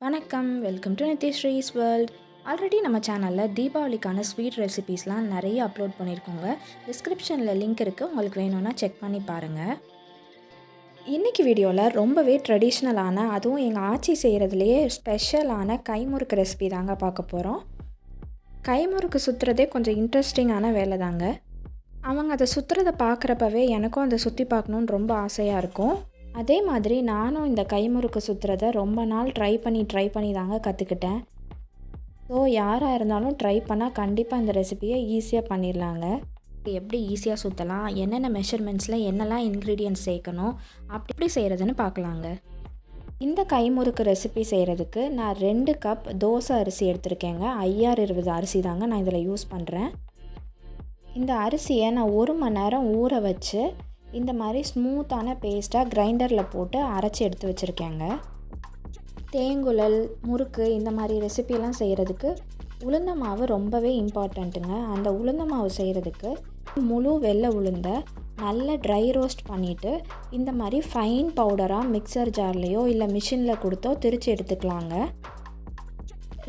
வணக்கம், welcome to நித்யஸ்ரீஸ் world. Already நம்ம சேனலில் தீபாவளிக்கான ஸ்வீட் ரெசிபீஸ்லாம் நிறைய அப்லோட் பண்ணியிருக்கோங்க. டிஸ்கிரிப்ஷனில் லிங்க் இருக்குது, உங்களுக்கு வேணும்னா செக் பண்ணி பாருங்கள். இன்றைக்கி வீடியோவில் ரொம்பவே ட்ரெடிஷ்னலான, அதுவும் எங்கள் ஆச்சி செய்கிறதுலையே ஸ்பெஷலான கைமுறுக்கு ரெசிபி தாங்க பார்க்க போகிறோம். கைமுறுக்கு சுற்றுறதே கொஞ்சம் இன்ட்ரெஸ்டிங்கான வேலை தாங்க. அவங்க அதை சுற்றுறதை பார்க்குறப்பவே எனக்கும் அதை சுற்றி பார்க்கணுன்னு ரொம்ப ஆசையாக இருக்கும். அதே மாதிரி நானும் இந்த கைமுறுக்கு சுற்றுறதை ரொம்ப நாள் ட்ரை பண்ணி தாங்க கற்றுக்கிட்டேன். ஸோ யாராக இருந்தாலும் ட்ரை பண்ணால் கண்டிப்பாக இந்த ரெசிபியை ஈஸியாக பண்ணிடலாங்க. எப்படி ஈஸியாக சுற்றலாம், என்னென்ன மெஷர்மெண்ட்ஸில் என்னெல்லாம் இன்க்ரீடியன்ட்ஸ் சேர்க்கணும், அப்படி செய்கிறதுன்னு பார்க்கலாங்க. இந்த கைமுறுக்கு ரெசிபி செய்கிறதுக்கு நான் 2 கப் தோசை அரிசி எடுத்திருக்கேங்க. 5020 அரிசி தாங்க நான் இதில் யூஸ் பண்ணுறேன். இந்த அரிசியை நான் 1 மணி நேரம் ஊற வச்சு இந்த மாதிரி ஸ்மூத்தான பேஸ்ட்டாக கிரைண்டரில் போட்டு அரைச்சி எடுத்து வச்சுருக்கேங்க. தேங்குழல், முறுக்கு இந்த மாதிரி ரெசிபிலாம் செய்கிறதுக்கு உளுந்த மாவு ரொம்பவே இம்பார்ட்டண்ட்டுங்க. அந்த உளுந்த மாவு செய்கிறதுக்கு முழு வெள்ளை உளுந்தை நல்லா ட்ரை ரோஸ்ட் பண்ணிவிட்டு இந்த மாதிரி ஃபைன் பவுடராக மிக்சர் ஜார்லேயோ இல்லை மிஷினில் கொடுத்தோ திரித்து எடுத்துக்கலாங்க.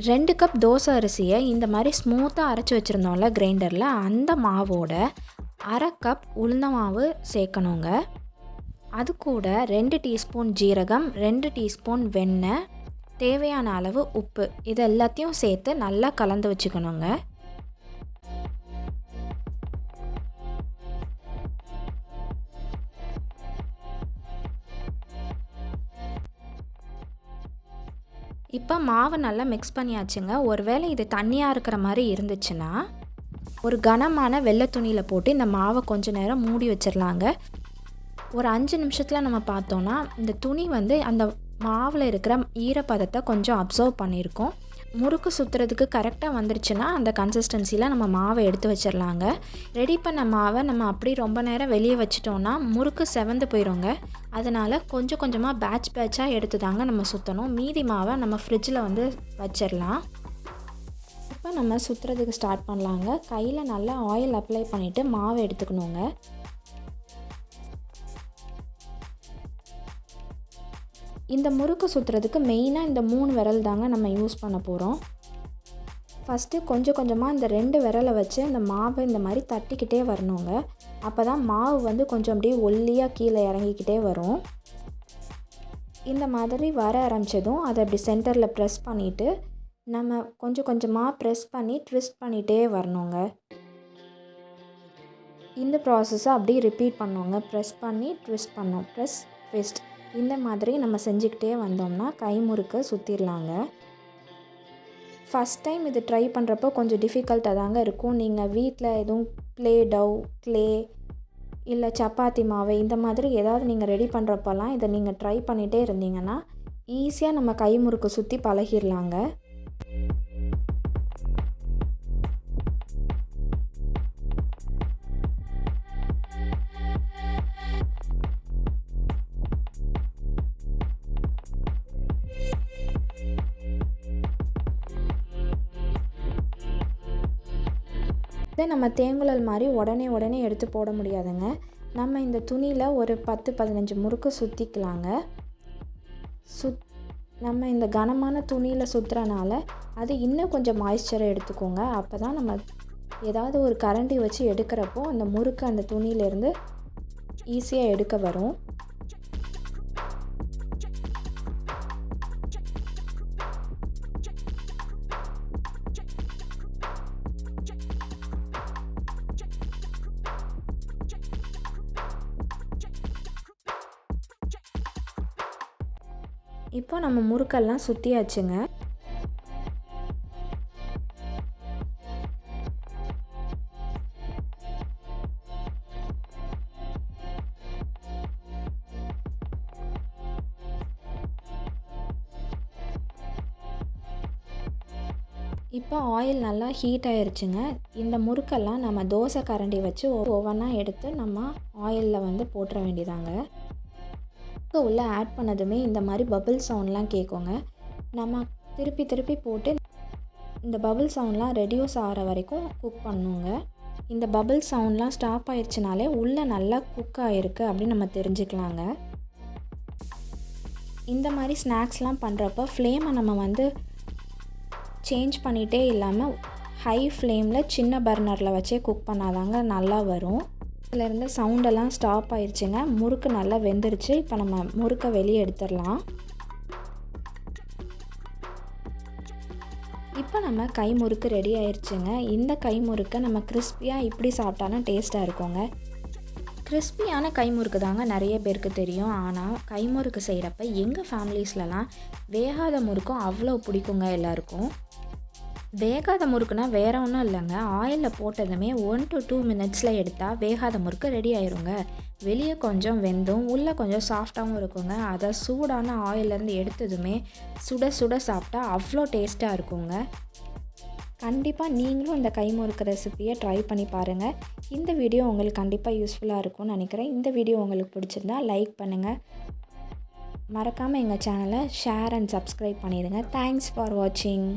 2 கப் தோசை அரிசியை இந்த மாதிரி ஸ்மூத்தாக அரைச்சி வச்சுருந்தோம்ல கிரைண்டரில், அந்த மாவோட 1/2 கப் உளுந்த மாவு சேர்க்கணுங்க. அது கூட 2 டீஸ்பூன் ஜீரகம், 2 டீஸ்பூன் வெண்ணெய், தேவையான அளவு உப்பு, இது எல்லாத்தையும் சேர்த்து நல்லா கலந்து வச்சுக்கணுங்க. இப்போ மாவு நல்லா மிக்ஸ் பண்ணியாச்சுங்க. ஒருவேளை இது தண்ணியாக இருக்கிற மாதிரி இருந்துச்சுன்னா ஒரு கனமான வெள்ளை துணியில் போட்டு இந்த மாவை கொஞ்சம் நேரம் மூடி வச்சிடலாங்க. ஒரு 5 நிமிஷத்தில் நம்ம பார்த்தோன்னா இந்த துணி அந்த மாவில் இருக்கிற ஈரப்பதத்தை கொஞ்சம் அப்சர்வ் பண்ணியிருக்கோம். முறுக்கு சுற்றுறதுக்கு கரெக்டாக வந்துருச்சுன்னா அந்த கன்சிஸ்டன்சியில் நம்ம மாவை எடுத்து வச்சிடலாங்க. ரெடி பண்ண மாவை நம்ம அப்படி ரொம்ப நேரம் வெளியே வச்சிட்டோன்னா முறுக்கு செவந்து போயிடுங்க. அதனால் கொஞ்சம் கொஞ்சமாக பேட்சாக எடுத்து தாங்க நம்ம சுற்றணும். மீதி மாவை நம்ம ஃப்ரிட்ஜில் வச்சிடலாம். இப்போ நம்ம சுற்றுறதுக்கு ஸ்டார்ட் பண்ணலாங்க. கையில் நல்லா ஆயில் அப்ளை பண்ணிவிட்டு மாவை எடுத்துக்கணுங்க. இந்த முறுக்கு சுற்றுறதுக்கு மெயினாக இந்த 3 விரல் தாங்க நம்ம யூஸ் பண்ண போகிறோம். ஃபஸ்ட்டு கொஞ்சம் கொஞ்சமாக இந்த 2 விரலை வச்சு இந்த மாவை இந்த மாதிரி தட்டிக்கிட்டே வரணுங்க. அப்போ தான் மாவு கொஞ்சம் அப்படியே ஒல்லியாக கீழே இறங்கிக்கிட்டே வரும். இந்த மாதிரி வர ஆரம்பித்ததும் அதை அப்படி சென்டரில் ப்ரெஸ் பண்ணிவிட்டு நம்ம கொஞ்சம் கொஞ்சமாக ப்ரெஸ் பண்ணி ட்விஸ்ட் பண்ணிகிட்டே வரணுங்க. இந்த ப்ராசஸை அப்படியே ரிப்பீட் பண்ணுவோங்க. ப்ரெஸ் பண்ணி ட்விஸ்ட் பண்ணோம், ப்ரெஸ் ட்விஸ்ட், இந்த மாதிரி நம்ம செஞ்சுக்கிட்டே வந்தோம்னா கைமுறுக்கு சுற்றிடலாங்க. ஃபஸ்ட் டைம் இது ட்ரை பண்ணுறப்போ கொஞ்சம் டிஃபிகல்ட்டாக தாங்க இருக்கும். நீங்கள் வீட்டில் எதுவும் க்ளே இல்லை சப்பாத்தி மாவு இந்த மாதிரி ஏதாவது நீங்கள் ரெடி பண்ணுறப்பெல்லாம் இதை நீங்கள் ட்ரை பண்ணிகிட்டே இருந்தீங்கன்னா ஈஸியாக நம்ம கைமுறுக்கு சுற்றி பழகிடலாங்க. இதை நம்ம தேங்குழல் மாதிரி உடனே எடுத்து போட முடியாதுங்க. நம்ம இந்த துணியில் ஒரு 10-15 முறுக்கு சுற்றிக்கலாங்க. நம்ம இந்த கனமான துணியில் சுற்றுறனால அது இன்னும் கொஞ்சம் மாய்ஸ்சரை எடுத்துக்கோங்க. அப்போ தான் நம்ம ஏதாவது ஒரு கரண்டி வச்சு எடுக்கிறப்போ அந்த முறுக்கு அந்த துணியிலேருந்து ஈஸியாக எடுக்க வரும். இப்போ நம்ம முறுக்கெல்லாம் சுற்றியாச்சுங்க. இப்போ ஆயில் நல்லா ஹீட் ஆகிருச்சுங்க. இந்த முறுக்கெல்லாம் நம்ம தோசை கரண்டி வச்சு ஒவ்வொன்றா எடுத்து நம்ம ஆயிலில் போட்டுற வேண்டியதாங்க. உள்ளே ஆட் பண்ணதுமே இந்த மாதிரி பபிள் சவுண்ட்லாம் கேட்குங்க. நம்ம திருப்பி போட்டு இந்த பபிள் சவுண்ட்லாம் ரெடியூஸ் ஆகிற வரைக்கும் குக் பண்ணுங்க. இந்த பபிள் சவுண்ட்லாம் ஸ்டாப் ஆயிடுச்சுனாலே உள்ளே நல்லா குக் ஆகிருக்கு அப்படின்னு நம்ம தெரிஞ்சுக்கலாங்க. இந்த மாதிரி ஸ்நாக்ஸ்லாம் பண்ணுறப்ப ஃப்ளேமை நம்ம வந்து சேஞ்ச் பண்ணிகிட்டே இல்லாமல் ஹை ஃப்ளேமில் சின்ன பர்னரில் வச்சே குக் பண்ணாதாங்க நல்லா வரும். இதில் இருந்த சவுண்டெல்லாம் ஸ்டாப் ஆயிடுச்சுங்க. முறுக்கு நல்லா வெந்துருச்சு. இப்போ நம்ம முறுக்கை வெளியே எடுத்துடலாம். இப்போ நம்ம கை முறுக்கு ரெடி ஆயிடுச்சுங்க. இந்த கை முறுக்கை நம்ம கிறிஸ்பியாக இப்படி சாப்பிட்டாலும் டேஸ்ட்டாக இருக்குங்க. கிறிஸ்பியான கைமுறுக்கு தாங்க நிறைய பேருக்கு தெரியும். ஆனால் கைமுறுக்கு செய்கிறப்ப எங்கள் ஃபேமிலிஸ்லலாம் வேகாத முறுக்கும் அவ்வளோ பிடிக்குங்க எல்லாருக்கும். வேகாத முறுக்குனா வேறு ஒன்றும் இல்லைங்க. ஆயிலில் போட்டதுமே 1 to 2 மினிட்ஸில் எடுத்தால் வேகாத முறுக்கு ரெடி ஆயிருங்க. வெளியே கொஞ்சம் வெந்தும் உள்ளே கொஞ்சம் சாஃப்டாகவும் இருக்குங்க. அதை சூடான ஆயிலேருந்து எடுத்ததுமே சுட சுட சாப்பிட்டா அவ்வளோ டேஸ்ட்டாக இருக்குங்க. கண்டிப்பாக நீங்களும் இந்த கைமுறுக்கு ரெசிப்பியை ட்ரை பண்ணி பாருங்கள். இந்த வீடியோ உங்களுக்கு கண்டிப்பாக யூஸ்ஃபுல்லாக இருக்கும்னு நினைக்கிறேன். இந்த வீடியோ உங்களுக்கு பிடிச்சிருந்தா லைக் பண்ணுங்கள். மறக்காமல் எங்கள் சேனலை ஷேர் அண்ட் சப்ஸ்கிரைப் பண்ணிடுங்க. தேங்க்ஸ் ஃபார் வாட்சிங்.